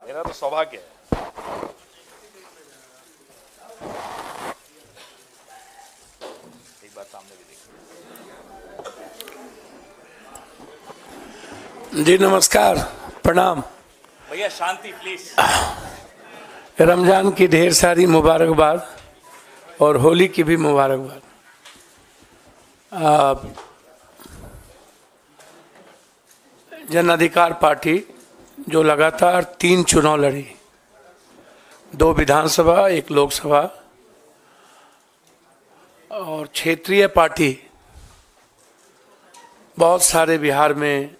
मेरा तो सौभाग्य है। एक बार सामने भी देखिए। जी नमस्कार, प्रणाम। भैया शांति प्लीज। रमजान की ढेर सारी मुबारकबाद और होली की भी मुबारकबाद। जन अधिकार पार्टी जो लगातार 3 चुनाव लड़ी, 2 विधानसभा 1 लोकसभा, और क्षेत्रीय पार्टी बहुत सारे बिहार में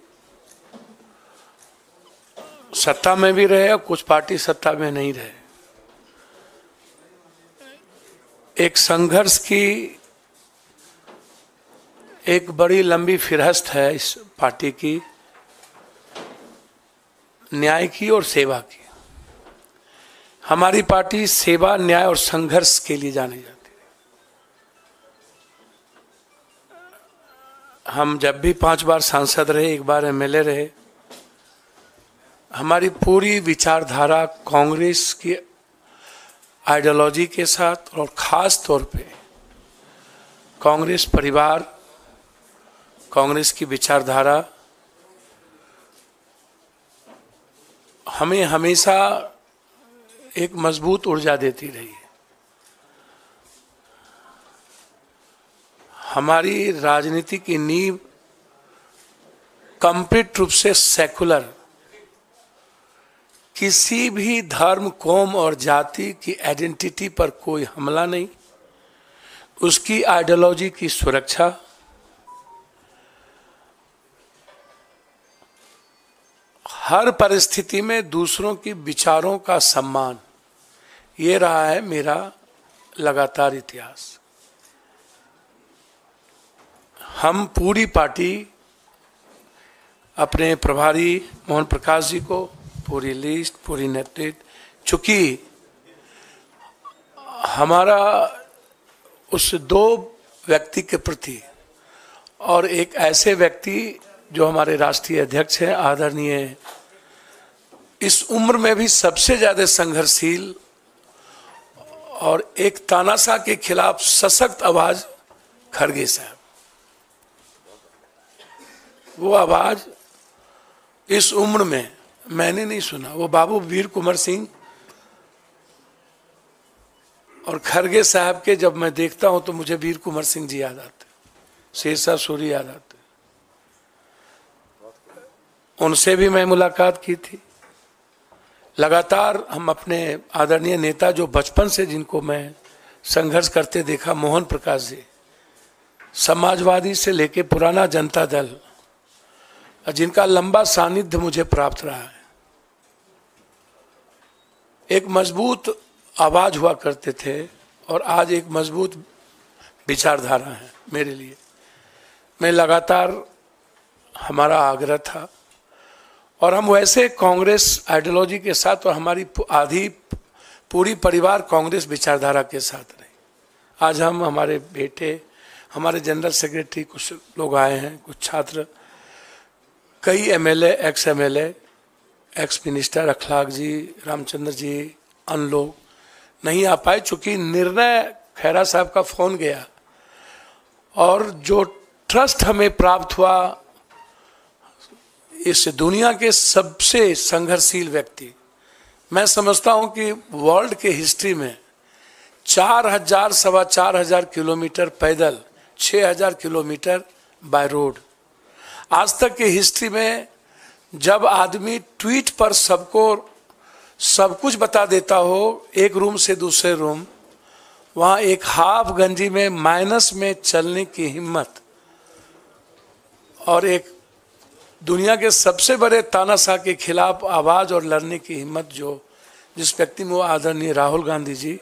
सत्ता में भी रहे और कुछ पार्टी सत्ता में नहीं रहे। एक संघर्ष की एक बड़ी लंबी फिरहस्त है इस पार्टी की, न्याय की और सेवा की। हमारी पार्टी सेवा, न्याय और संघर्ष के लिए जानी जाती है। हम जब भी 5 बार सांसद रहे, 1 बार एमएलए रहे, हमारी पूरी विचारधारा कांग्रेस की आइडियोलॉजी के साथ और ख़ास तौर पे कांग्रेस परिवार, कांग्रेस की विचारधारा हमें हमेशा एक मजबूत ऊर्जा देती रही है। हमारी राजनीति की नींव कंप्लीट रूप से सेकुलर, किसी भी धर्म, कौम और जाति की आइडेंटिटी पर कोई हमला नहीं, उसकी आइडियोलॉजी की सुरक्षा, हर परिस्थिति में दूसरों की विचारों का सम्मान, ये रहा है मेरा लगातार इतिहास। हम पूरी पार्टी अपने प्रभारी मोहन प्रकाश जी को, पूरी लिस्ट, पूरी नेतृत्व, चूंकि हमारा उस 2 व्यक्ति के प्रति और एक ऐसे व्यक्ति जो हमारे राष्ट्रीय अध्यक्ष हैं, आदरणीय, इस उम्र में भी सबसे ज्यादा संघर्षशील और एक तानाशाह के खिलाफ सशक्त आवाज खड़गे साहब। वो आवाज इस उम्र में मैंने नहीं सुना। वो बाबू वीर कुंवर सिंह और खड़गे साहब के जब मैं देखता हूं तो मुझे वीर कुंवर सिंह जी याद आते, शेरशाह सूरी याद आते। उनसे भी मैं मुलाकात की थी। लगातार हम अपने आदरणीय नेता जो बचपन से जिनको मैं संघर्ष करते देखा, मोहन प्रकाश जी, समाजवादी से लेके पुराना जनता दल, जिनका लंबा सानिध्य मुझे प्राप्त रहा है, एक मजबूत आवाज हुआ करते थे और आज एक मजबूत विचारधारा है मेरे लिए। मैं लगातार, हमारा आग्रह था और हम वैसे कांग्रेस आइडियोलॉजी के साथ और हमारी आधी पूरी परिवार कांग्रेस विचारधारा के साथ रहे। आज हम, हमारे बेटे, हमारे जनरल सेक्रेटरी, कुछ लोग आए हैं, कुछ छात्र, कई MLA, ex MLA, ex minister अखलाक जी, रामचंद्र जी, अन्य लोग नहीं आ पाए चूंकि निर्णय खैरा साहब का फोन गया और जो ट्रस्ट हमें प्राप्त हुआ इस दुनिया के सबसे संघर्षशील व्यक्ति, मैं समझता हूं कि वर्ल्ड के हिस्ट्री में 4000 सवा 4000 किलोमीटर पैदल, 6000 किलोमीटर बाय रोड, आज तक की हिस्ट्री में जब आदमी ट्वीट पर सबको सब कुछ बता देता हो, एक रूम से दूसरे रूम, वहां एक हाफ गंजी में माइनस में चलने की हिम्मत और एक दुनिया के सबसे बड़े तानाशाह के खिलाफ आवाज और लड़ने की हिम्मत जो जिस व्यक्ति में, वो आदरणीय राहुल गांधी जी,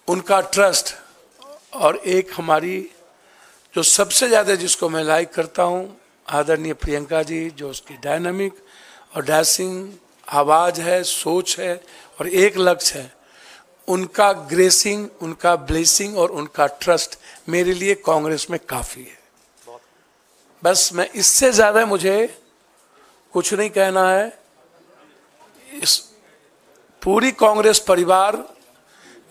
उनका ट्रस्ट, और एक हमारी जो सबसे ज्यादा जिसको मैं लाइक करता हूं, आदरणीय प्रियंका जी, जो उसकी डायनामिक और डैशिंग आवाज है, सोच है और एक लक्ष्य है, उनका ग्रेसिंग, उनका ब्लेसिंग और उनका ट्रस्ट मेरे लिए कांग्रेस में काफी है। बस मैं इससे ज्यादा मुझे कुछ नहीं कहना है। पूरी कांग्रेस परिवार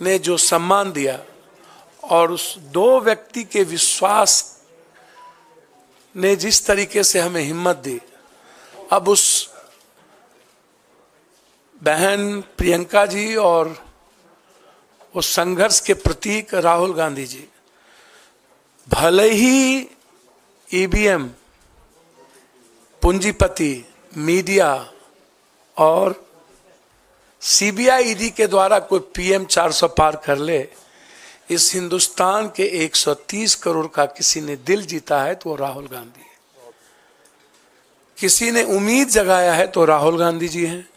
ने जो सम्मान दिया और उस दो व्यक्ति के विश्वास ने जिस तरीके से हमें हिम्मत दी, अब उस बहन प्रियंका जी और उस संघर्ष के प्रतीक राहुल गांधी जी, भले ही ईवीएम, पूंजीपति, मीडिया और सीबीआई ईडी के द्वारा कोई पीएम 400 पार कर ले, इस हिंदुस्तान के 130 करोड़ का किसी ने दिल जीता है तो वो राहुल गांधी है। किसी ने उम्मीद जगाया है तो राहुल गांधी जी हैं।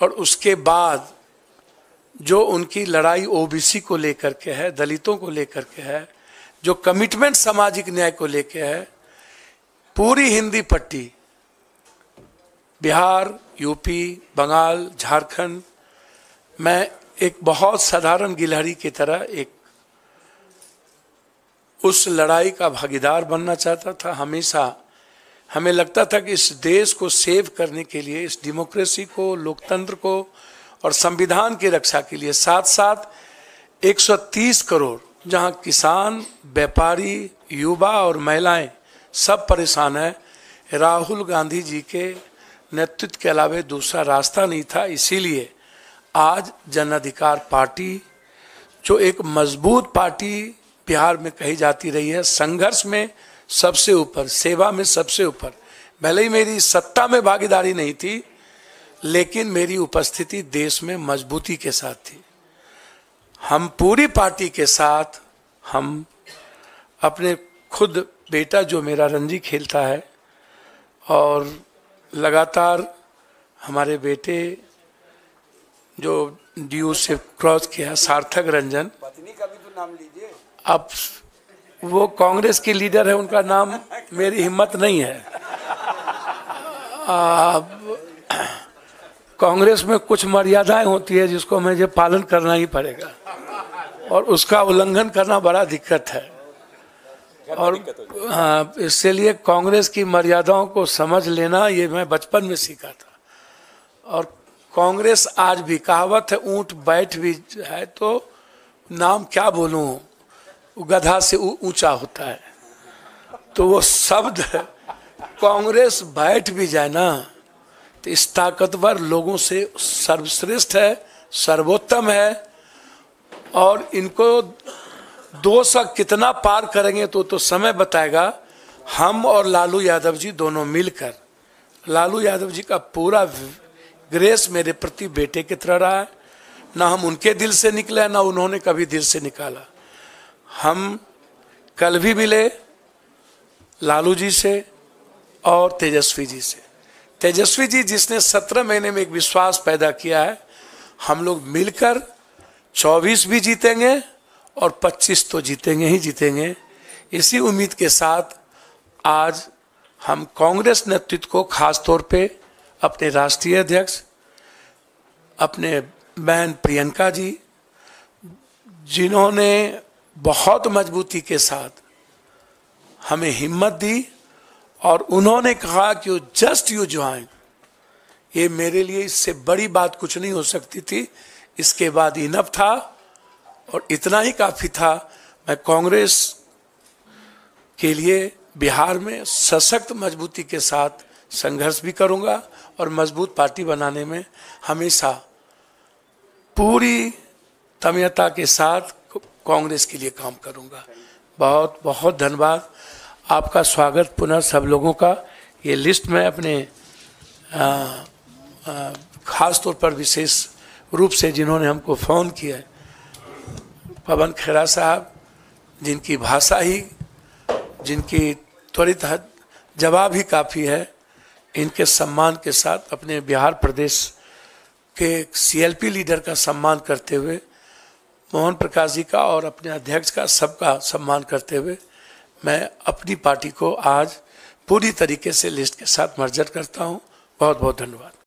और उसके बाद जो उनकी लड़ाई ओबीसी को लेकर के है, दलितों को लेकर के है, जो कमिटमेंट सामाजिक न्याय को लेकर है, पूरी हिंदी पट्टी, बिहार, यूपी, बंगाल, झारखंड, मैं एक बहुत साधारण गिलहरी की तरह एक उस लड़ाई का भागीदार बनना चाहता था। हमेशा हमें लगता था कि इस देश को सेव करने के लिए, इस डेमोक्रेसी को, लोकतंत्र को और संविधान की रक्षा के लिए साथ साथ 130 करोड़, जहां किसान, व्यापारी, युवा और महिलाएं सब परेशान है, राहुल गांधी जी के नेतृत्व के अलावा दूसरा रास्ता नहीं था। इसीलिए आज जन अधिकार पार्टी, जो एक मजबूत पार्टी बिहार में कही जाती रही है, संघर्ष में सबसे ऊपर, सेवा में सबसे ऊपर, भले ही मेरी सत्ता में भागीदारी नहीं थी, लेकिन मेरी उपस्थिति देश में मजबूती के साथ थी। हम पूरी पार्टी के साथ, हम अपने खुद बेटा जो मेरा रणजी खेलता है और लगातार हमारे बेटे जो ड्यू से क्रॉस किया, सार्थक रंजन, पत्नी का भी तो नाम लीजिए। अब वो कांग्रेस की लीडर है, उनका नाम मेरी हिम्मत नहीं है। कांग्रेस में कुछ मर्यादाएं होती है जिसको मुझे पालन करना ही पड़ेगा और उसका उल्लंघन करना बड़ा दिक्कत है। और हाँ, इसलिए कांग्रेस की मर्यादाओं को समझ लेना ये मैं बचपन में सीखा था। और कांग्रेस आज भी, कहावत है, ऊंट बैठ भी है तो नाम क्या बोलूं, गधा से ऊंचा होता है। तो वो शब्द कांग्रेस बैठ भी जाए ना तो इस ताकतवर लोगों से सर्वश्रेष्ठ है, सर्वोत्तम है। और इनको 200 कितना पार करेंगे तो समय बताएगा। हम और लालू यादव जी दोनों मिलकर, लालू यादव जी का पूरा ग्रेस मेरे प्रति बेटे की तरह रहा है, ना हम उनके दिल से निकले ना उन्होंने कभी दिल से निकाला। हम कल भी मिले लालू जी से और तेजस्वी जी से। तेजस्वी जी जिसने 17 महीने में एक विश्वास पैदा किया है, हम लोग मिलकर 24 भी जीतेंगे और 25 तो जीतेंगे ही जीतेंगे। इसी उम्मीद के साथ आज हम कांग्रेस नेतृत्व को, खास तौर पे अपने राष्ट्रीय अध्यक्ष, अपने बहन प्रियंका जी, जिन्होंने बहुत मजबूती के साथ हमें हिम्मत दी और उन्होंने कहा कि जस्ट यू ज्वाइन, ये मेरे लिए इससे बड़ी बात कुछ नहीं हो सकती थी। इसके बाद इनफ था और इतना ही काफी था। मैं कांग्रेस के लिए बिहार में सशक्त मजबूती के साथ संघर्ष भी करूंगा और मजबूत पार्टी बनाने में हमेशा पूरी तन्मयता के साथ कांग्रेस के लिए काम करूंगा। बहुत बहुत धन्यवाद। आपका स्वागत पुनः सब लोगों का। ये लिस्ट में अपने खास तौर पर विशेष रूप से जिन्होंने हमको फ़ोन किया है, पवन खेरा साहब, जिनकी भाषा ही, जिनकी त्वरित जवाब ही काफ़ी है, इनके सम्मान के साथ अपने बिहार प्रदेश के सीएलपी लीडर का सम्मान करते हुए, मोहन प्रकाश जी का और अपने अध्यक्ष का सबका सम्मान करते हुए, मैं अपनी पार्टी को आज पूरी तरीके से लिस्ट के साथ मर्जर करता हूं। बहुत बहुत धन्यवाद।